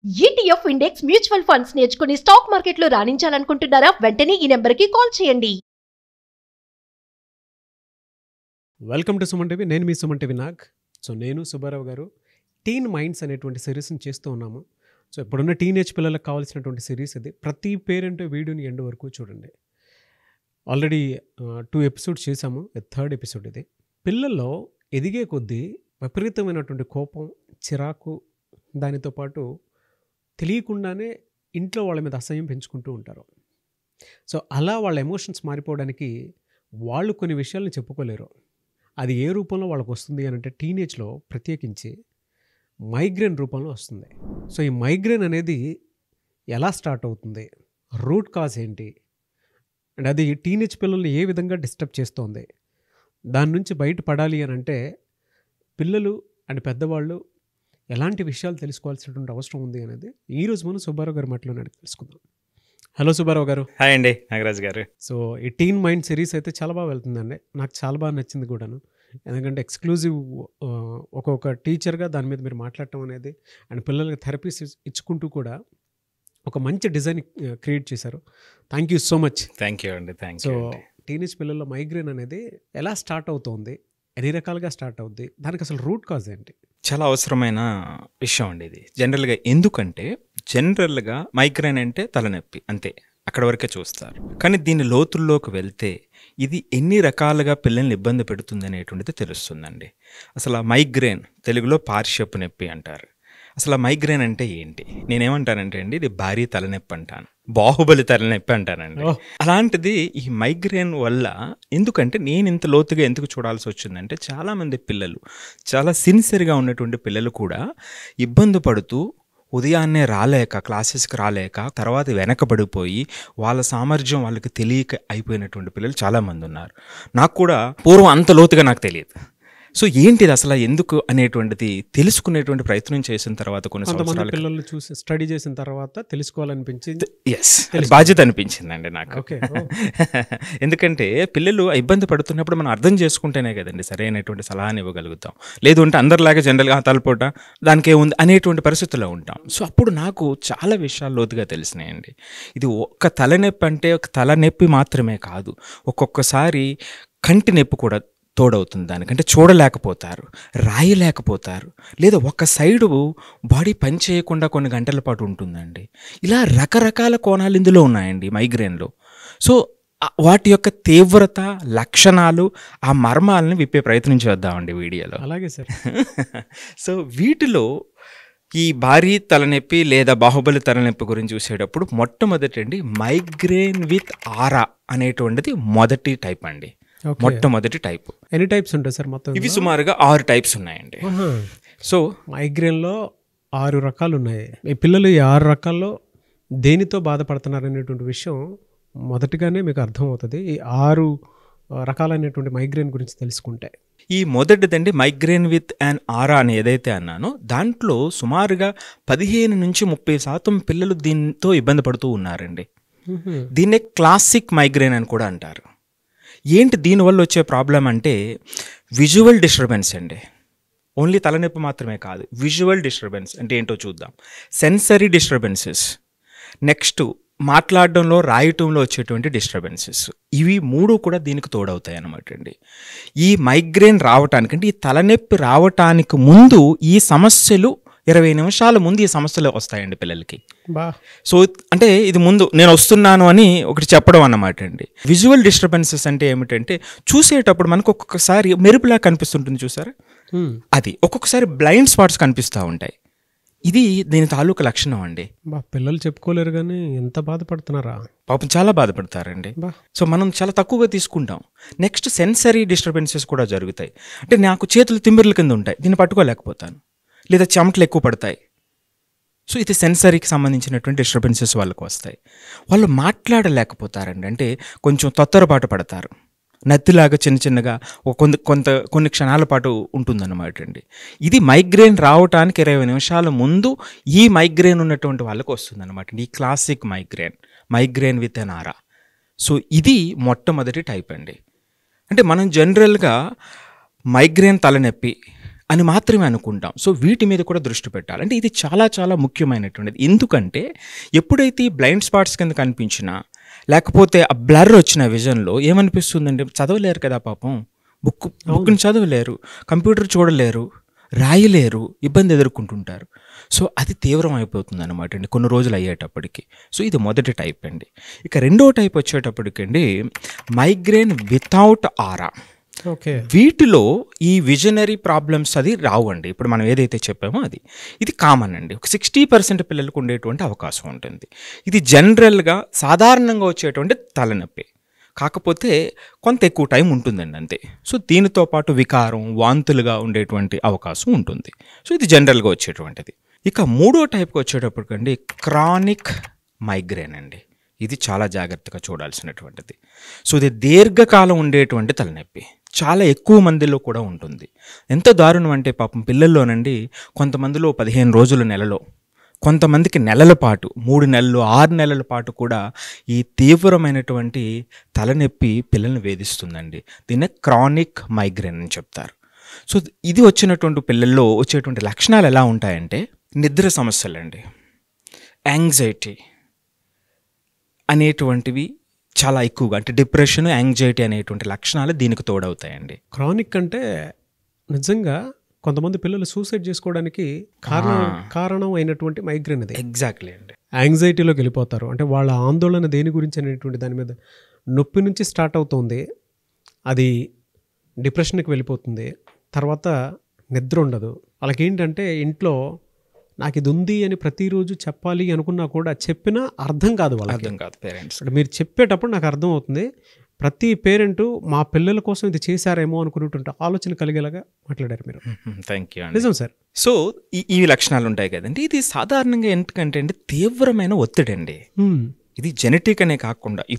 ETF index mutual funds నేర్చుకుని stock మార్కెట్లో రాణించాలనుకుంటున్నారా? వెంటనే ఈ నెంబర్కి కాల్ చేయండి. Welcome to Suman TV. నేను మీ సుమన్ టీవీ నాగ్. సో నేను సుబ్బారావు గారు టీన్ మైండ్స్ అనేటువంటి సిరీస్ని చేస్తూ ఉన్నాము. సో ఇప్పుడున్న టీనేజ్ పిల్లలకు కావాల్సినటువంటి సిరీస్ ఇది. ప్రతి పేరెంట్ వీడియోని ఎండ్ వరకు చూడండి. ఆల్రెడీ 2 ఎపిసోడ్స్ చేశాము. 3rd ఎపిసోడ్ ఇది. పిల్లల్లో ఎదిగే కొద్దీ విపరీతమైనటువంటి కోపం, చిరాకు, దానితో పాటు తెలియకుండానే ఇంట్లో వాళ్ళ మీద అసహ్యం పెంచుకుంటూ ఉంటారు. సో అలా వాళ్ళ ఎమోషన్స్ మారిపోవడానికి వాళ్ళు కొన్ని విషయాలను చెప్పుకోలేరు. అది ఏ రూపంలో వాళ్ళకు వస్తుంది అని అంటే టీనేజ్లో ప్రత్యేకించి మైగ్రేన్ రూపంలో వస్తుంది. సో ఈ మైగ్రేన్ అనేది ఎలా స్టార్ట్ అవుతుంది, రూట్ కాజ్ ఏంటి, అండ్ అది టీనేజ్ పిల్లల్ని ఏ విధంగా డిస్టర్బ్ చేస్తోంది, దాని నుంచి బయటపడాలి అని అంటే పిల్లలు అండ్ పెద్దవాళ్ళు ఎలాంటి విషయాలు తెలుసుకోవాల్సినటువంటి అవసరం ఉంది అనేది ఈరోజు మనం సుబ్బారావు గారి మాటలోనే తెలుసుకుందాం. హలో సుబ్బారావు గారు. హాయ్ అండి నాగరాజ్ గారు. సో ఈ టీన్ మైండ్ సిరీస్ అయితే చాలా బాగా వెళ్తుందండి. నాకు చాలా బాగా నచ్చింది కూడాను. ఎందుకంటే ఎక్స్క్లూజివ్ ఒక్కొక్క టీచర్గా దాని మీద మీరు మాట్లాడటం అనేది అండ్ పిల్లలకి థెరపీస్ ఇచ్చుకుంటూ కూడా ఒక మంచి డిజైన్ క్రియేట్ చేశారు. Thank you so much. Thank you అండి. Thank so you. టీనేజ్ పిల్లల్లో మైగ్రేన్ అనేది ఎలా స్టార్ట్ అవుతుంది, ఎన్ని రకాలుగా స్టార్ట్ అవుద్ది, దానికి అసలు రూట్ కాజ్ ఏంటి? చాలా అవసరమైన విషయం అండి ఇది జనరల్గా. ఎందుకంటే జనరల్గా మైగ్రేన్ అంటే తలనొప్పి అంతే, అక్కడ వరకే చూస్తారు. కానీ దీని లోతుల్లోకి వెళ్తే ఇది ఎన్ని రకాలుగా పిల్లల్ని ఇబ్బంది పెడుతుంది అనేటువంటిది తెలుస్తుందండి. అసలు ఆ మైగ్రేన్ తెలుగులో పార్శ్వపు నొప్పి అంటారు. అసలు ఆ మైగ్రేన్ అంటే ఏంటి? నేనేమంటానంటే అండి, ఇది భారీ తలనొప్పి అంటాను, బాహుబలి తలనొప్పి అంటానండి. అలాంటిది ఈ మైగ్రేన్ వల్ల ఎందుకంటే నేను ఇంత లోతుగా ఎందుకు చూడాల్సి వచ్చిందంటే చాలామంది పిల్లలు, చాలా సిన్సియర్గా ఉన్నటువంటి పిల్లలు కూడా ఇబ్బంది పడుతూ ఉదయాన్నే రాలేక, క్లాసెస్కి రాలేక, తర్వాత వెనకబడిపోయి వాళ్ళ సామర్థ్యం వాళ్ళకి తెలియక అయిపోయినటువంటి పిల్లలు చాలామంది ఉన్నారు. నాకు కూడా పూర్వం అంత లోతుగా నాకు తెలియదు. సో ఏంటిది అసలు ఎందుకు అనేటువంటిది తెలుసుకునేటువంటి ప్రయత్నం చేసిన తర్వాత కొన్ని సంవత్సరాలు పిల్లలు చూసి స్టడీ చేసిన తర్వాత తెలుసుకోవాలనిపించింది. ఎస్, బాధ్యత అనిపించిందండి నాకు. ఎందుకంటే పిల్లలు ఇబ్బంది పడుతున్నప్పుడు మనం అర్థం చేసుకుంటేనే కదండి సరైనటువంటి సలహాని ఇవ్వగలుగుతాం. లేదు అంటే అందరిలాగా జనరల్గా తలపోట దానికే ఉంది అనేటువంటి పరిస్థితుల్లో ఉంటాం. సో అప్పుడు నాకు చాలా విషయాలు లోతుగా తెలిసినాయండి. ఇది ఒక్క తలనొప్పి అంటే ఒక తలనొప్పి మాత్రమే కాదు, ఒక్కొక్కసారి కంటి నొప్పి కూడా తోడవుతుంది దానికంటే. చూడలేకపోతారు, రాయలేకపోతారు, లేదా ఒక సైడు బాడీ పని చేయకుండా కొన్ని గంటల పాటు ఉంటుందండి. ఇలా రకరకాల కోణాలు ఇందులో ఉన్నాయండి మైగ్రేన్లో. సో వాటి యొక్క తీవ్రత, లక్షణాలు, ఆ మర్మాలను విప్పే ప్రయత్నం చేద్దామండి వీడియోలో. అలాగే సార్. సో వీటిలో ఈ భారీ తలనొప్పి లేదా బాహుబలి తలనొప్పి గురించి చూసేటప్పుడు మొట్టమొదటి మైగ్రేన్ విత్ ఆరా అనేటువంటిది మొదటి టైప్ అండి. మొట్టమొదటి టైప్. ఎన్ని టైప్స్ ఉంటాయి సార్ మొత్తం? ఇవి సుమారుగా 6 టైప్స్ ఉన్నాయండి. సో మైగ్రేన్లో 6 రకాలు ఉన్నాయి. ఈ పిల్లలు ఈ 6 రకాల్లో దేనితో బాధపడుతున్నారు అనేటువంటి విషయం మొదటిగానే మీకు అర్థమవుతుంది ఈ 6 రకాలైనటువంటి మైగ్రేన్ గురించి తెలుసుకుంటే. ఈ మొదటిదండి మైగ్రేన్ విత్ అండ్ ఆరా అని ఏదైతే అన్నానో దాంట్లో సుమారుగా 15 నుంచి 30% పిల్లలు దీంతో ఇబ్బంది పడుతూ ఉన్నారండి. దీన్నే క్లాసిక్ మైగ్రేన్ అని కూడా అంటారు. ఏంటి దీనివల్ల వచ్చే ప్రాబ్లం అంటే విజువల్ డిస్టర్బెన్స్ అండి. ఓన్లీ తలనొప్పి మాత్రమే కాదు, విజువల్ డిస్టర్బెన్స్ అంటే ఏంటో చూద్దాం. సెన్సరీ డిస్టర్బెన్సెస్, నెక్స్ట్ మాట్లాడడంలో, రాయటంలో వచ్చేటువంటి డిస్టర్బెన్సెస్, ఇవి 3 కూడా దీనికి తోడవుతాయి అన్నమాట అండి. ఈ మైగ్రేన్ రావటానికి అంటే ఈ తలనొప్పి రావటానికి ముందు ఈ సమస్యలు 20 నిమిషాల ముందు ఈ సమస్యలు వస్తాయండి పిల్లలకి. సో అంటే ఇది ముందు నేను వస్తున్నాను అని ఒకటి చెప్పడం అన్నమాట అండి. విజువల్ డిస్టర్బెన్సెస్ అంటే ఏమిటంటే చూసేటప్పుడు మనకు ఒక్కొక్కసారి మెరుపులా కనిపిస్తుంటుంది చూసారా, అది ఒక్కొక్కసారి బ్లైండ్ స్పాట్స్ కనిపిస్తూ ఉంటాయి. ఇది దీని తాలూకు లక్షణం అండి. పిల్లలు చెప్పుకోలేరు కానీ ఎంత బాధపడుతున్నారా పాపం, చాలా బాధపడతారండి. సో మనం చాలా తక్కువగా తీసుకుంటాం. నెక్స్ట్ సెన్సరీ డిస్టర్బెన్సెస్ కూడా జరుగుతాయి. అంటే నాకు చేతులు తిమ్మిర్ల కింద ఉంటాయి, దీన్ని పట్టుకోలేకపోతాను, లేదా చెమటలు ఎక్కువ పడతాయి. సో ఇది సెన్సరీకి సంబంధించినటువంటి డిస్టర్బెన్సెస్ వాళ్ళకు వస్తాయి. వాళ్ళు మాట్లాడలేకపోతారండి, అంటే కొంచెం తొత్తరపాటు పడతారు, నత్తిలాగా చిన్న చిన్నగా కొన్ని క్షణాల పాటు ఉంటుందన్నమాట అండి. ఇది మైగ్రేన్ రావటానికి 20 నిమిషాల ముందు ఈ మైగ్రేన్ ఉన్నటువంటి వాళ్ళకు వస్తుందన్నమాట అండి. ఈ classic migraine with an aura. So ఇది మొట్టమొదటి టైప్ అండి. అంటే మనం జనరల్గా మైగ్రేన్ తలనొప్పి అని మాత్రమే అనుకుంటాం. సో వీటి మీద కూడా దృష్టి పెట్టాలి. అంటే ఇది చాలా చాలా ముఖ్యమైనటువంటిది. ఎందుకంటే ఎప్పుడైతే ఈ బ్లైండ్ స్పాట్స్ కింద కనిపించినా లేకపోతే ఆ బ్లర్ వచ్చిన విజన్లో ఏమనిపిస్తుందంటే చదవలేరు కదా పాపం, బుక్ని చదవలేరు, కంప్యూటర్ చూడలేరు, రాయలేరు, ఇబ్బంది ఎదుర్కొంటుంటారు. సో అది తీవ్రం అయిపోతుంది అనమాట అండి కొన్ని రోజులు అయ్యేటప్పటికి. సో ఇది మొదటి టైప్ అండి. ఇక రెండో టైప్ వచ్చేటప్పటికండి మైగ్రేన్ వితౌట్ ఆరా. ఓకే, వీటిలో ఈ విజనరీ ప్రాబ్లమ్స్ అది రావండి. ఇప్పుడు మనం ఏదైతే చెప్పామో అది ఇది కామన్ అండి. ఒక 60% పిల్లలకు ఉండేటువంటి అవకాశం ఉంటుంది. ఇది జనరల్గా సాధారణంగా వచ్చేటువంటి తలనొప్పి, కాకపోతే కొంత ఎక్కువ టైం ఉంటుందండి అంతే. సో దీనితో పాటు వికారం, వాంతులుగా ఉండేటువంటి అవకాశం ఉంటుంది. సో ఇది జనరల్గా వచ్చేటువంటిది. ఇక మూడో టైప్కి వచ్చేటప్పటికండి క్రానిక్ మైగ్రేన్ అండి. ఇది చాలా జాగ్రత్తగా చూడాల్సినటువంటిది. సో ఇది దీర్ఘకాలం ఉండేటువంటి తలనొప్పి, చాలా ఎక్కువ మందిలో కూడా ఉంటుంది. ఎంత దారుణం అంటే పాపం పిల్లల్లోనండి కొంతమందిలో 15 రోజుల నెలలో, కొంతమందికి నెలల పాటు, 3 నెలలు 6 నెలల పాటు కూడా ఈ తీవ్రమైనటువంటి తలనొప్పి పిల్లల్ని వేధిస్తుందండి. దీన్నే క్రానిక్ మైగ్రేన్ అని చెప్తారు. సో ఇది వచ్చినటువంటి పిల్లల్లో వచ్చేటువంటి లక్షణాలు ఎలా ఉంటాయంటే నిద్ర సమస్యలండి, యాంగ్జైటీ అనేటువంటివి చాలా ఎక్కువగా, అంటే డిప్రెషన్, యాంగ్జైటీ అనేటువంటి లక్షణాలు దీనికి తోడవుతాయండి. క్రానిక్ అంటే నిజంగా కొంతమంది పిల్లలు సూసైడ్ చేసుకోవడానికి కారణం అయినటువంటి మైగ్రేన్ అది. ఎగ్జాక్ట్లీ అండి. యాంగ్జైటీలోకి వెళ్ళిపోతారు. అంటే వాళ్ళ ఆందోళన దేని గురించి అనేటువంటి దాని మీద, నొప్పి నుంచి స్టార్ట్ అవుతుంది, అది డిప్రెషన్కి వెళ్ళిపోతుంది, తర్వాత నిద్ర ఉండదు. వాళ్ళకి ఏంటంటే ఇంట్లో నాకు ఇది ఉంది అని ప్రతిరోజు చెప్పాలి అనుకున్నా కూడా చెప్పినా అర్థం కాదు, వాళ్ళకి అర్థం కాదు పేరెంట్స్. అంటే మీరు చెప్పేటప్పుడు నాకు అర్థం అవుతుంది, ప్రతి పేరెంటు మా పిల్లల కోసం ఇది చేశారేమో అనుకున్నటువంటి ఆలోచన కలిగేలాగా మాట్లాడారు మీరు. Thank you. నిజం సార్. సో ఈ లక్షణాలు ఉంటాయి కదండి. ఇది సాధారణంగా ఎందుకంటే అండి తీవ్రమైన ఒత్తిడి అండి. ఇది జెనెటిక్ అనే కాకుండా ఈ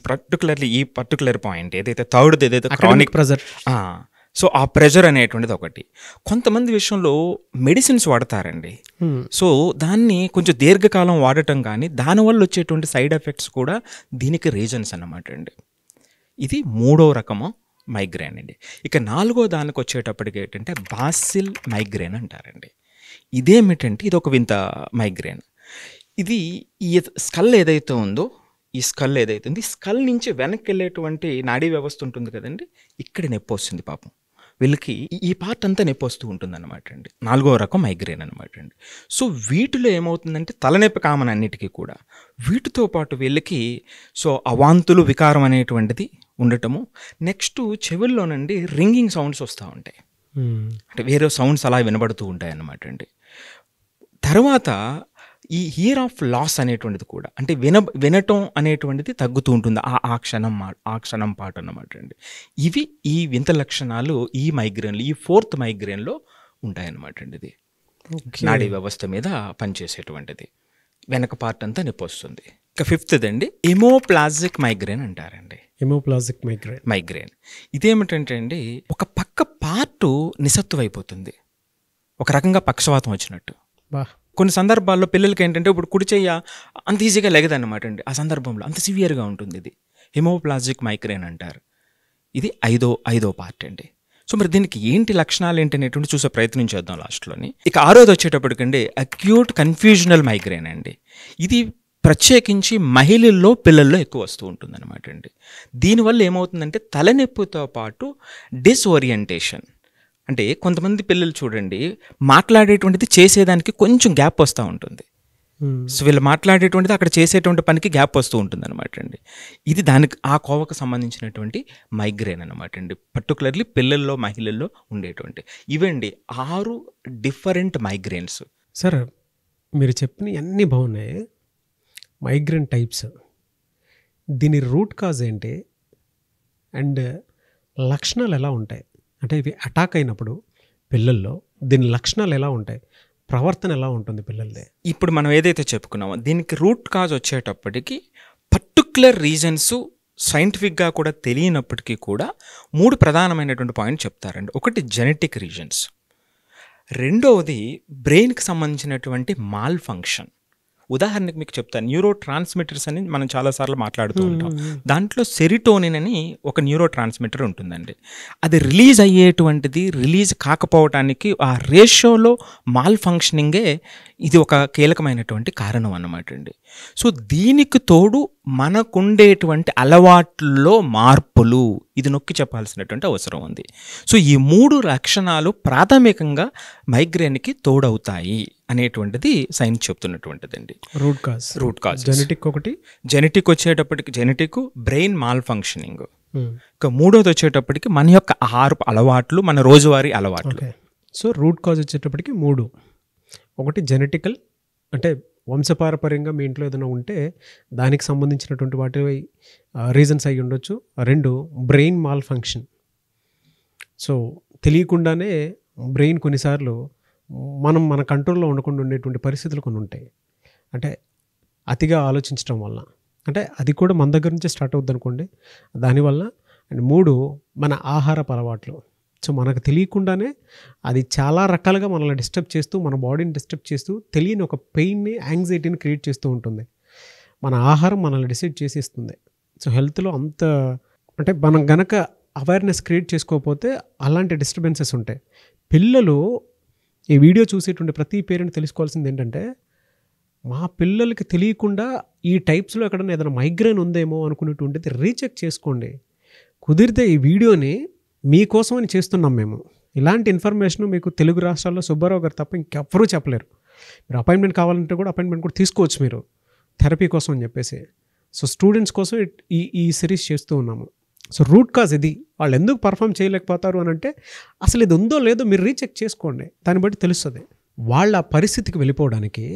పర్టికులర్ పాయింట్ ఏదైతే థర్డ్ ఏదైతే క్రానిక్ ప్రెజర్, సో ఆ ప్రెజర్ అనేటువంటిది ఒకటి. కొంతమంది విషయంలో మెడిసిన్స్ వాడతారండి. సో దాన్ని కొంచెం దీర్ఘకాలం వాడటం కానీ దానివల్ల వచ్చేటువంటి సైడ్ ఎఫెక్ట్స్ కూడా దీనికి రీజన్స్ అన్నమాట అండి. ఇది మూడో రకము మైగ్రేన్ అండి. ఇక నాలుగో దానికి వచ్చేటప్పటికి ఏంటంటే బాసిల్ మైగ్రేన్ అంటారండి. ఇదేమిటంటే ఇది ఒక వింత మైగ్రేన్. ఇది ఈ స్కల్ ఏదైతే ఉందో, ఈ స్కల్ ఏదైతే ఉంది, స్కల్ నుంచి వెనక్కి వెళ్ళేటువంటి నాడీ వ్యవస్థ ఉంటుంది కదండి, ఇక్కడ నొప్పి వస్తుంది పాపం వీళ్ళకి. ఈ పార్ట్ అంతా నొప్పి వస్తూ ఉంటుంది అనమాట అండి. నాలుగో రకం మైగ్రేన్ అనమాట అండి. సో వీటిలో ఏమవుతుందంటే తలనొప్పి కామన్ అన్నిటికీ కూడా, వీటితో పాటు వీళ్ళకి సో అవాంతులు, వికారం అనేటువంటిది ఉండటము. నెక్స్ట్ చెవుల్లోనండి రింగింగ్ సౌండ్స్ వస్తూ ఉంటాయి, అంటే వేరే సౌండ్స్ అలా వినబడుతూ ఉంటాయి అన్నమాట అండి. తర్వాత ఈ హియర్ ఆఫ్ లాస్ అనేటువంటిది కూడా, అంటే వినటం అనేటువంటిది తగ్గుతూ ఉంటుంది ఆ క్షణం పాటు అన్నమాట అండి. ఇవి ఈ వింత లక్షణాలు ఈ మైగ్రేన్లో, ఈ ఫోర్త్ మైగ్రేన్లో ఉంటాయన్నమాట అండి. ఇది నాడీ వ్యవస్థ మీద పనిచేసేటువంటిది, వెనక పార్ట్ అంతా నొప్పి వస్తుంది. ఇక ఫిఫ్త్ అండి ఎమోప్లాజిక్ మైగ్రేన్ అంటారండి. ఎమోప్లాజిక్ మైగ్రేన్ ఇదేమిటంటే అండి ఒక పక్క పార్టు నిస్సత్తువైపోతుంది, ఒక రకంగా పక్షవాతం వచ్చినట్టు. కొన్ని సందర్భాల్లో పిల్లలకి ఏంటంటే ఇప్పుడు కుడి చెయ్య అంత ఈజీగా లెగదన్నమాట అండి. ఆ సందర్భంలో అంత సివియర్గా ఉంటుంది. ఇది హెమోప్లాజిక్ మైగ్రేన్ అంటారు. ఇది ఐదో పార్ట్ అండి. సో మరి దీనికి ఏంటి లక్షణాలు ఏంటి అనేటువంటి చూసే ప్రయత్నం చేద్దాం లాస్ట్లోని. ఇక ఆరోది వచ్చేటప్పటికండి అక్యూట్ కన్ఫ్యూజనల్ మైగ్రేన్ అండి. ఇది ప్రత్యేకించి మహిళల్లో, పిల్లల్లో ఎక్కువ వస్తూ ఉంటుంది అనమాట అండి. దీనివల్ల ఏమవుతుందంటే తలనొప్పితో పాటు డిస్ఓరియంటేషన్, అంటే కొంతమంది పిల్లలు చూడండి మాట్లాడేటువంటిది చేసేదానికి కొంచెం గ్యాప్ వస్తూ ఉంటుంది. సో వీళ్ళు మాట్లాడేటువంటిది అక్కడ చేసేటువంటి పనికి గ్యాప్ వస్తూ ఉంటుంది అనమాట అండి. ఇది దానికి ఆ కోవకు సంబంధించినటువంటి మైగ్రేన్ అనమాట అండి. పర్టికులర్లీ పిల్లల్లో, మహిళల్లో ఉండేటువంటి ఇవండి 6 డిఫరెంట్ మైగ్రేన్స్. సార్ మీరు చెప్పిన అన్నీ బాగున్నాయి, మైగ్రేన్ టైప్స్. దీని రూట్ కాజ్ ఏంటి అండ్ లక్షణాలు ఎలా ఉంటాయి? అంటే ఇవి అటాక్ అయినప్పుడు పిల్లల్లో దీని లక్షణాలు ఎలా ఉంటాయి, ప్రవర్తన ఎలా ఉంటుంది పిల్లలది? ఇప్పుడు మనం ఏదైతే చెప్పుకున్నామో దీనికి రూట్ కాజ్ వచ్చేటప్పటికి పర్టికులర్ రీజన్స్ సైంటిఫిక్గా కూడా తెలియనప్పటికీ కూడా 3 ప్రధానమైనటువంటి పాయింట్ చెప్తారండి. ఒకటి జెనెటిక్ రీజన్స్, రెండవది బ్రెయిన్కి సంబంధించినటువంటి మాల్ ఫంక్షన్, ఉదాహరణకి మీకు చెప్తాను, న్యూరో ట్రాన్స్మిటర్స్ అని మనం చాలాసార్లు మాట్లాడుతూ ఉంటాం. దాంట్లో సెరిటోనిన్ అని ఒక న్యూరో ట్రాన్స్మిటర్ ఉంటుందండి. అది రిలీజ్ అయ్యేటువంటిది రిలీజ్ కాకపోవటానికి ఆ రేషియోలో మాల్ ఫంక్షనింగే ఇది ఒక కీలకమైనటువంటి కారణం అన్నమాట అండి. సో దీనికి తోడు మనకుండేటువంటి అలవాట్లలో మార్పులు, ఇది నొక్కి చెప్పాల్సినటువంటి అవసరం ఉంది. సో ఈ 3 లక్షణాలు ప్రాథమికంగా మైగ్రేన్కి తోడవుతాయి అనేటువంటిది సైన్స్ చెప్తున్నటువంటిదండి. రూట్ కాజ్ జెనెటిక్ వచ్చేటప్పటికి జెనెటిక్, బ్రెయిన్ మాల్ ఫంక్షనింగ్, ఇక మూడోది వచ్చేటప్పటికి మన యొక్క ఆహారపు అలవాట్లు, మన రోజువారీ అలవాట్లు. సో రూట్ కాజ్ వచ్చేటప్పటికి 3. ఒకటి జెనెటికల్, అంటే వంశపారపర్యంగా మీ ఇంట్లో ఏదైనా ఉంటే దానికి సంబంధించినటువంటి వాటి రీజన్స్ అయ్యి ఉండొచ్చు. 2 బ్రెయిన్ మాల్ ఫంక్షన్. సో తెలియకుండానే బ్రెయిన్ కొన్నిసార్లు మన కంట్రోల్లో ఉండకుండా ఉండేటువంటి పరిస్థితులు కొన్ని ఉంటాయి. అంటే అతిగా ఆలోచించడం వల్ల, అంటే అది కూడా మన దగ్గర నుంచే స్టార్ట్ అవుద్ది అనుకోండి, దానివల్ల. అండ్ 3 మన ఆహారపు అలవాట్లు. సో మనకు తెలియకుండానే అది చాలా రకాలుగా మనల్ని డిస్టర్బ్ చేస్తూ, మన బాడీని డిస్టర్బ్ చేస్తూ, తెలియని ఒక పెయిన్ని, యాంగ్జైటీని క్రియేట్ చేస్తూ ఉంటుంది. మన ఆహారం మనల్ని డిసైడ్ చేసేస్తుంది. సో హెల్త్లో అంత, అంటే మనం గనక అవేర్నెస్ క్రియేట్ చేసుకోకపోతే అలాంటి డిస్టర్బెన్సెస్ ఉంటాయి. పిల్లలు ఈ వీడియో చూసేటువంటి ప్రతి పేరెంట్ తెలుసుకోవాల్సింది ఏంటంటే, మా పిల్లలకి తెలియకుండా ఈ టైప్స్లో ఎక్కడైనా ఏదైనా మైగ్రేన్ ఉందేమో అనుకునేటువంటిది రీచెక్ చేసుకోండి. కుదిరితే ఈ వీడియోని మీకోసమని చేస్తున్నాం మేము. ఇలాంటి ఇన్ఫర్మేషన్ మీకు తెలుగు రాష్ట్రాల్లో సుబ్బారావు గారు తప్ప ఇంకెవ్వరూ చెప్పలేరు. మీరు అపాయింట్మెంట్ కావాలంటే కూడా అపాయింట్మెంట్ కూడా తీసుకోవచ్చు మీరు, థెరపీ కోసం అని చెప్పేసి. సో స్టూడెంట్స్ కోసం ఈ సిరీస్ చేస్తూ ఉన్నాము. సో రూట్ కాజ్ ఇది. వాళ్ళు ఎందుకు పర్ఫామ్ చేయలేకపోతారు అని అంటే, అసలు ఇది ఉందో లేదో మీరు రీచెక్ చేసుకోండి, దాన్ని బట్టి తెలుస్తుంది. వాళ్ళ పరిస్థితికి వెళ్ళిపోవడానికి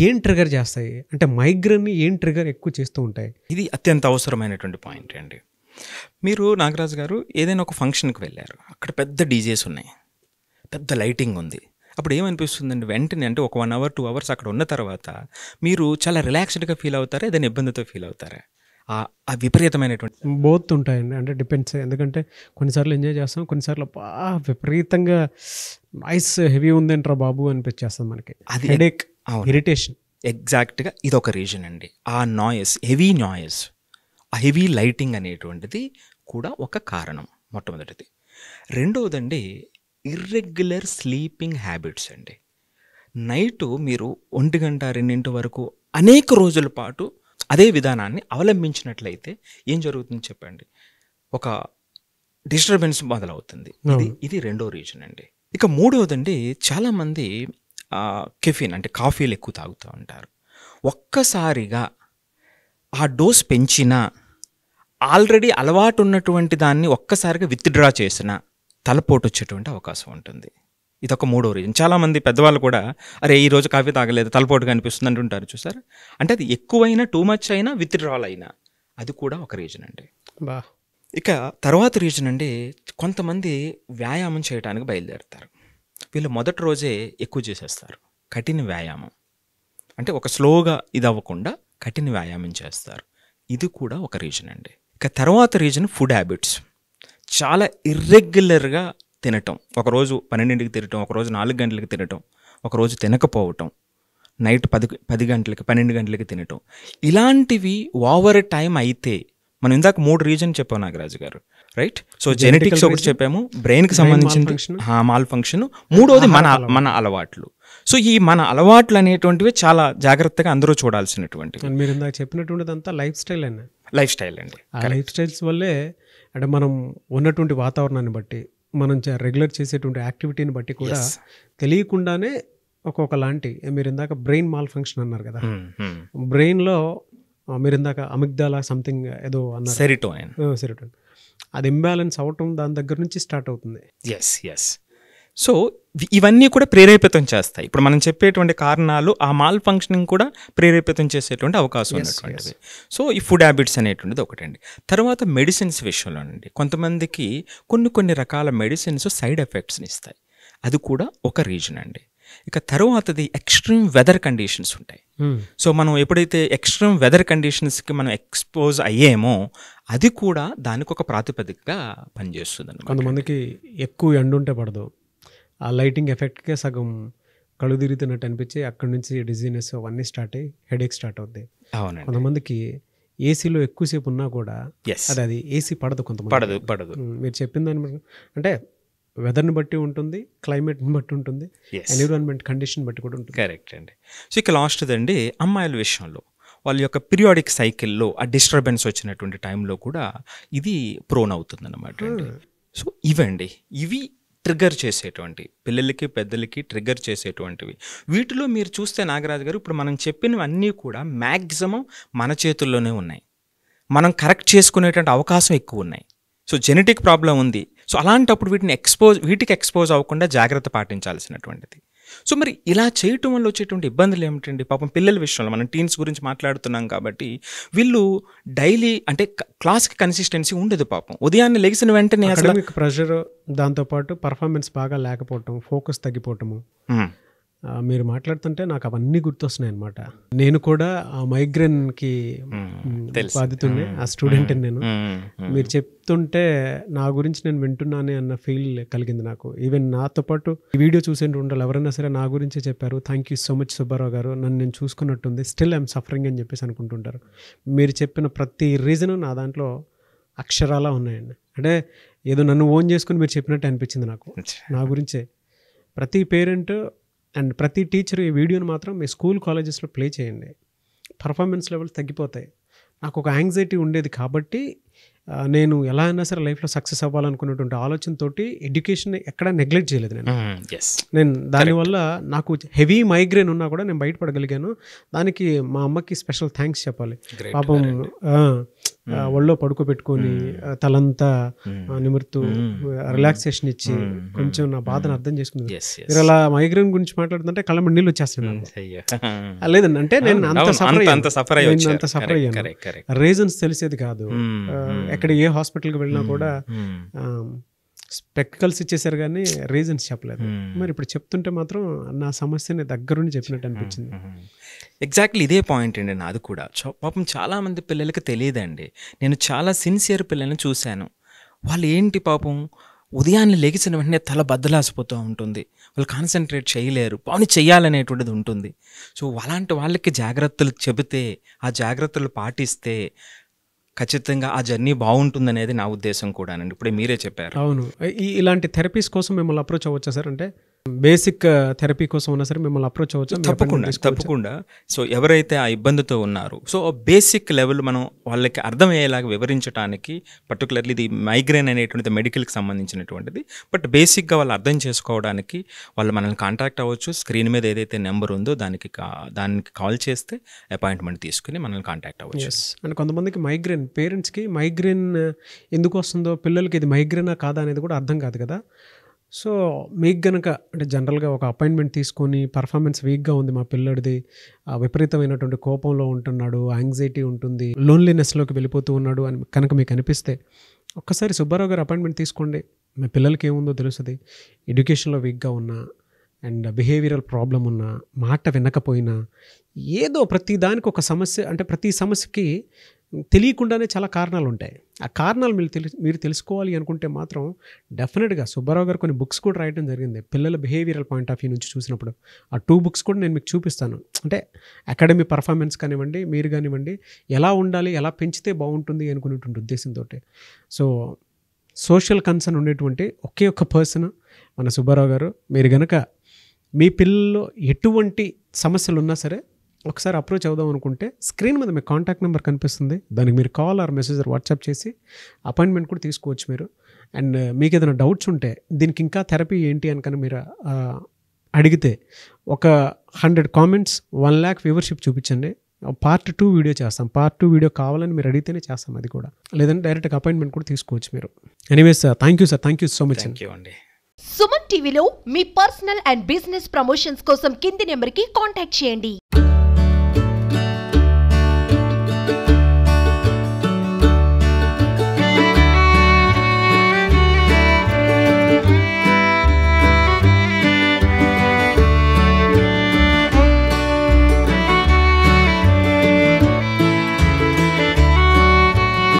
ఏం ట్రిగర్ చేస్తాయి అంటే, మైగ్రేన్ని ఏం ట్రిగర్ ఎక్కువ చేస్తూ ఉంటాయి. ఇది అత్యంత అవసరమైనటువంటి పాయింట్ అండి. మీరు నాగరాజు గారు ఏదైనా ఒక ఫంక్షన్కి వెళ్ళారు, అక్కడ పెద్ద డీజేస్ ఉన్నాయి, పెద్ద లైటింగ్ ఉంది. అప్పుడు ఏమనిపిస్తుందండి, వెంటనే అంటే ఒక 1 hour 2 hours అక్కడ ఉన్న తర్వాత మీరు చాలా రిలాక్స్డ్గా ఫీల్ అవుతారా, ఏదైనా ఇబ్బందితో ఫీల్ అవుతారా? ఆ విపరీతమైనటువంటి బోత్ ఉంటాయండి. అంటే డిపెండ్స్. ఎందుకంటే కొన్నిసార్లు ఎంజాయ్ చేస్తాం, కొన్నిసార్లు విపరీతంగా నాయిస్ హెవీ ఉందేంట్రా బాబు అనిపించేస్తాం మనకి. అది హెడేక్, ఇరిటేషన్. ఎగ్జాక్ట్గా ఇదొక రీజన్ అండి. ఆ నాయిస్, హెవీ నాయిస్, ఆ హెవీ లైటింగ్ అనేటువంటిది కూడా ఒక కారణం, మొట్టమొదటిది. రెండవదండి, ఇర్రెగ్యులర్ స్లీపింగ్ హ్యాబిట్స్ అండి. నైటు మీరు 1 గంట 2 వరకు అనేక రోజుల పాటు అదే విధానాన్ని అవలంబించినట్లయితే ఏం జరుగుతుంది చెప్పండి, ఒక డిస్టర్బెన్స్ మొదలవుతుంది. ఇది రెండో రీజన్ అండి. ఇక మూడవదండి, చాలామంది కెఫీన్ అంటే కాఫీలు ఎక్కువ తాగుతూ ఉంటారు. ఒక్కసారిగా ఆ డోస్ పెంచినా, ఆల్రెడీ అలవాటు ఉన్నటువంటి దాన్ని ఒక్కసారిగా విత్డ్రా చేసినా తలపోటు వచ్చేటువంటి అవకాశం ఉంటుంది. ఇదొక మూడో రీజన్. చాలామంది పెద్దవాళ్ళు కూడా, అరే ఈరోజు కాఫీ తాగలేదు, తలపోటుగా అనిపిస్తుంది అంటుంటారు చూసారు. అంటే అది ఎక్కువైనా, టూ మచ్ అయినా, విత్డ్రాల్ అయినా, అది కూడా ఒక రీజన్ అండి. ఇక తర్వాత రీజన్ అండి, కొంతమంది వ్యాయామం చేయడానికి బయలుదేరుతారు. వీళ్ళు మొదటి రోజే ఎక్కువ చేసేస్తారు కఠిన వ్యాయామం. అంటే ఒక స్లోగా ఇది అవ్వకుండా కఠిన వ్యాయామం చేస్తారు. ఇది కూడా ఒక రీజన్ అండి. ఇక తర్వాత రీజన్ ఫుడ్ హ్యాబిట్స్. చాలా ఇర్రెగ్యులర్గా తినటం, ఒకరోజు 12కి తినటం, ఒకరోజు 4 గంటలకి తినటం, ఒకరోజు తినకపోవటం, నైట్ 10 గంటలకి 12 గంటలకి తినటం, ఇలాంటివి ఓవర్ టైం అయితే, మనం ఇందాక 3 రీజన్ చెప్పాం నాగరాజు గారు, రైట్? సో జెనెటిక్స్ ఒకటి చెప్పాము, బ్రెయిన్కి సంబంధించిన మాల్ ఫంక్షన్, మూడోది మన అలవాట్లు. సో ఈ మన అలవాట్లు అనేటువంటివి చాలా జాగ్రత్తగా అందరూ చూడాల్సినటువంటివి. మీరు ఇందాక చెప్పినటువంటిదంతా లైఫ్ స్టైల్ అండి. లైఫ్ స్టైల్ అండి. ఆ లైఫ్ స్టైల్స్ వల్లే, అంటే మనం ఉన్నటువంటి వాతావరణాన్ని బట్టి, మనం రెగ్యులర్ చేసేటువంటి యాక్టివిటీని బట్టి కూడా తెలియకుండానే ఒక్కొక్కలాంటి, మీరు ఇందాక బ్రెయిన్ మాల్ ఫంక్షన్ అన్నారు కదా, బ్రెయిన్లో మీరు ఇందాక అమిగ్డాలా సంథింగ్ ఏదో అన్నారు, సెరిటోనిన్, అది ఇంబ్యాలెన్స్ అవటం దాని దగ్గర నుంచి స్టార్ట్ అవుతుంది. ఎస్. సో ఇవన్నీ కూడా ప్రేరేపితం చేస్తాయి. ఇప్పుడు మనం చెప్పేటువంటి కారణాలు ఆ మాల్ ఫంక్షనింగ్ కూడా ప్రేరేపితం చేసేటువంటి అవకాశం ఉన్నటువంటిది. సో ఈ ఫుడ్ హ్యాబిట్స్ అనేటువంటిది ఒకటండి. తర్వాత మెడిసిన్స్ విషయంలోనండి, కొంతమందికి కొన్ని రకాల మెడిసిన్స్ సైడ్ ఎఫెక్ట్స్ని ఇస్తాయి. అది కూడా ఒక రీజన్ అండి. ఇక తర్వాతది ఎక్స్ట్రీమ్ వెదర్ కండిషన్స్ ఉంటాయి. సో మనం ఎప్పుడైతే ఎక్స్ట్రీమ్ వెదర్ కండిషన్స్కి మనం ఎక్స్పోజ్ అయ్యేమో, అది కూడా దానికి ఒక ప్రాతిపదికగా పనిచేస్తుంది. కొంతమందికి ఎక్కువ ఎండ ఉంటే పడదు, ఆ లైటింగ్ ఎఫెక్ట్కే సగం కళ్ళు తిరుగుతున్నట్టు అనిపించి అక్కడి నుంచి డిజీనెస్ అవన్నీ స్టార్ట్ అయ్యి హెడేక్ స్టార్ట్ అవుతాయి. అవునండి. కొంతమందికి ఏసీలో ఎక్కువసేపు ఉన్నా కూడా అది ఏసీ పడదు, కొంతమంది పడదు. మీరు చెప్పిన దాని అంటే వెదర్ని బట్టి ఉంటుంది, క్లైమేట్ని బట్టి ఉంటుంది, ఎన్విరాన్మెంట్ కండిషన్ బట్టి కూడా ఉంటుంది. కరెక్ట్ అండి. సో ఇక లాస్ట్దండి అమ్మాయిల విషయంలో వాళ్ళ యొక్క పీరియాడిక్ సైకిల్లో ఆ డిస్టర్బెన్స్ వచ్చినటువంటి టైంలో కూడా ఇది ప్రోన్ అవుతుంది అన్నమాట అండి. సో ఇవి ట్రిగ్గర్ చేసేటువంటి పిల్లలకి పెద్దలకి ట్రిగ్గర్ చేసేటువంటివి. వీటిలో మీరు చూస్తే నాగరాజు గారు ఇప్పుడు మనం చెప్పినవన్నీ కూడా మ్యాక్సిమం మన చేతుల్లోనే ఉన్నాయి. మనం కరెక్ట్ చేసుకునేటువంటి అవకాశం ఎక్కువ ఉన్నాయి. సో జెనెటిక్ ప్రాబ్లం ఉంది. సో అలాంటప్పుడు వీటికి ఎక్స్పోజ్ అవ్వకుండా జాగ్రత్త పాటించాల్సినటువంటిది. సో మరి ఇలా చేయటం వల్ల వచ్చేటువంటి ఇబ్బందులు ఏమిటండి? పాపం పిల్లల విషయంలో మనం టీన్స్ గురించి మాట్లాడుతున్నాం కాబట్టి వీళ్ళు డైలీ అంటే క్లాస్కి కన్సిస్టెన్సీ ఉండదు. పాపం ఉదయాన్నే లెగిసిన వెంటనే అకాడమిక్ ప్రెషర్, దాంతోపాటు పర్ఫార్మెన్స్ బాగా లేకపోవటం, ఫోకస్ తగ్గిపోవటము. మీరు మాట్లాడుతుంటే నాకు అవన్నీ గుర్తొస్తున్నాయి అనమాట. నేను కూడా ఆ మైగ్రేన్కి బాధితుండే ఆ స్టూడెంట్. నేను మీరు చెప్తుంటే నా గురించి నేను వింటున్నానే అన్న ఫీల్ కలిగింది నాకు. ఈవెన్ నాతో పాటు ఈ వీడియో చూసేంటి ఉండాలి ఎవరైనా సరే నా గురించే చెప్పారు, thank you so much Subbarao గారు, నన్ను నేను చూసుకున్నట్టుంది, స్టిల్ ఐఎమ్ సఫరింగ్ అని చెప్పేసి అనుకుంటుంటారు. మీరు చెప్పిన ప్రతి రీజను నా దాంట్లో అక్షరాలా ఉన్నాయండి. అంటే ఏదో నన్ను ఓన్ చేసుకుని మీరు చెప్పినట్టు అనిపించింది నాకు. నా గురించే ప్రతి పేరెంట్ అండ్ ప్రతి టీచర్ ఈ వీడియోని మాత్రం మీ స్కూల్ కాలేజెస్లో ప్లే చేయండి. పర్ఫార్మెన్స్ లెవెల్స్ తగ్గిపోతాయి. నాకు ఒక యాంగ్జైటీ ఉండేది కాబట్టి నేను ఎలా అయినా సరే లైఫ్లో సక్సెస్ అవ్వాలనుకున్నటువంటి ఆలోచనతోటి ఎడ్యుకేషన్ ఎక్కడ నెగ్లెక్ట్ చేయలేదు. నేను దానివల్ల నాకు హెవీ మైగ్రేన్ ఉన్నా కూడా నేను బయటపడగలిగాను. దానికి మా అమ్మకి స్పెషల్ థ్యాంక్స్ చెప్పాలి. పాపం ఒళ్ళో పడుకోబెట్టుకొని తలంతా నిమురుతూ రిలాక్సేషన్ ఇచ్చి కొంచెం నా బాధను అర్థం చేసుకుంది. మీరు అలా మైగ్రేన్ గురించి మాట్లాడుతుంటే కళ్ళ మీద నీళ్ళు వచ్చేస్తున్నాను. లేదండి, అంటే నేను అంత సఫర్ అయ్యాను. రీజన్స్ తెలిసేది కాదు. ఎక్కడ ఏ హాస్పిటల్కి వెళ్ళినా కూడా స్పెక్టికల్స్ ఇచ్చేసారు కానీ రీజన్స్ చెప్పలేదు. మరి ఇప్పుడు చెప్తుంటే మాత్రం నా సమస్యని దగ్గరుండి చెప్పినట్టు అనిపించింది. ఎగ్జాక్ట్లీ ఇదే పాయింట్ అండి నాది కూడా. పాపం చాలామంది పిల్లలకి తెలియదండి. నేను చాలా సిన్సియర్ పిల్లల్ని చూశాను. వాళ్ళు ఏంటి పాపం ఉదయాన్నే లెగిసిన వెంటనే తల బద్దలాసిపోతూ ఉంటుంది. వాళ్ళు కాన్సన్ట్రేట్ చేయలేరు, పని చెయ్యాలనేటువంటిది ఉంటుంది. సో అలాంటి వాళ్ళకి జాగ్రత్తలు చెబితే, ఆ జాగ్రత్తలు పాటిస్తే ఖచ్చితంగా ఆ జర్నీ బాగుంటుందనేది నా ఉద్దేశం కూడా అండి. ఇప్పుడే మీరే చెప్పారు. అవును, ఇలాంటి థెరపీస్ కోసం మిమ్మల్ని అప్రోచ్ అవ్వచ్చా సార్? అంటే బేసిక్ థెరపీ కోసం ఉన్నా సరే మిమ్మల్ని అప్రోచ్ అవ్వచ్చా? తప్పకుండా. సో ఎవరైతే ఆ ఇబ్బందితో ఉన్నారో, సో బేసిక్ లెవెల్ మనం వాళ్ళకి అర్థమయ్యేలాగా వివరించడానికి, పర్టికులర్లీ ఇది మైగ్రేన్ అనేటువంటిది మెడికల్కి సంబంధించినటువంటిది, బట్ బేసిక్గా వాళ్ళు అర్థం చేసుకోవడానికి వాళ్ళు మనల్ని కాంటాక్ట్ అవ్వచ్చు. స్క్రీన్ మీద ఏదైతే నెంబర్ ఉందో దానికి కాల్ చేస్తే అపాయింట్మెంట్ తీసుకుని మనల్ని కాంటాక్ట్ అవ్వచ్చు. అండ్ కొంతమందికి మైగ్రేన్, పేరెంట్స్కి మైగ్రేన్ ఎందుకు వస్తుందో, పిల్లలకి ఇది మైగ్రేనా కాదా అనేది కూడా అర్థం కాదు కదా. సో మీకు గనక అంటే జనరల్గా ఒక అపాయింట్మెంట్ తీసుకొని పర్ఫార్మెన్స్ వీక్గా ఉంది మా పిల్లడిది, విపరీతమైనటువంటి కోపంలో ఉంటున్నాడు, యాంగ్జైటీ ఉంటుంది, లోన్లీనెస్లోకి వెళ్ళిపోతూ ఉన్నాడు అని కనుక మీకు అనిపిస్తే ఒక్కసారి సుబ్బారావు గారు అపాయింట్మెంట్ తీసుకోండి. మీ పిల్లలకి ఏముందో తెలుస్తుంది. ఎడ్యుకేషన్లో వీక్గా ఉన్నా అండ్ బిహేవియరల్ ప్రాబ్లం ఉన్నా, మాట వినకపోయినా, ఏదో ప్రతి దానికి ఒక సమస్య, అంటే ప్రతి సమస్యకి తెలియకుండానే చాలా కారణాలు ఉంటాయి. ఆ కారణాలు మీరు తెలుసుకోవాలి అనుకుంటే మాత్రం డెఫినెట్గా సుబ్బారావు గారు కొన్ని బుక్స్ కూడా రాయడం జరిగింది పిల్లల బిహేవియరల్ పాయింట్ ఆఫ్ వ్యూ నుంచి చూసినప్పుడు. ఆ 2 బుక్స్ కూడా నేను మీకు చూపిస్తాను. అంటే అకాడమీ పర్ఫార్మెన్స్ కానివ్వండి, మీరు కానివ్వండి, ఎలా ఉండాలి, ఎలా పెంచితే బాగుంటుంది అనుకునేటువంటి ఉద్దేశంతో. సో సోషల్ కన్సర్న్ ఉండేటువంటి ఒకే ఒక్క పర్సన్ మన సుబ్బారావు గారు. మీరు కనుక మీ పిల్లల్లో ఎటువంటి సమస్యలు ఉన్నా సరే ఒకసారి అప్రోచ్ అవుదాం అనుకుంటే స్క్రీన్ మీద మీ కాంటాక్ట్ నెంబర్ కనిపిస్తుంది. దానికి మీరు కాల్ ఆర్ మెసేజ్ వాట్సాప్ చేసి అపాయింట్మెంట్ కూడా తీసుకోవచ్చు మీరు. అండ్ మీకు ఏదైనా డౌట్స్ ఉంటే దీనికి ఇంకా థెరపీ ఏంటి అని కనుక మీరు అడిగితే ఒక 100 కామెంట్స్ 1 lakh వ్యూవర్షిప్ చూపించండి. Part 2 వీడియో చేస్తాం. Part 2 వీడియో కావాలని మీరు అడిగితేనే చేస్తాం. అది కూడా లేదంటే డైరెక్ట్గా అపాయింట్మెంట్ కూడా తీసుకోవచ్చు మీరు. Anyways sir, thank you so much అండి. సుమన్ టీవీలో మీ పర్సనల్ అండ్ బిజినెస్ ప్రమోషన్స్ కోసం కింది నెంబర్కి కాంటాక్ట్ చేయండి.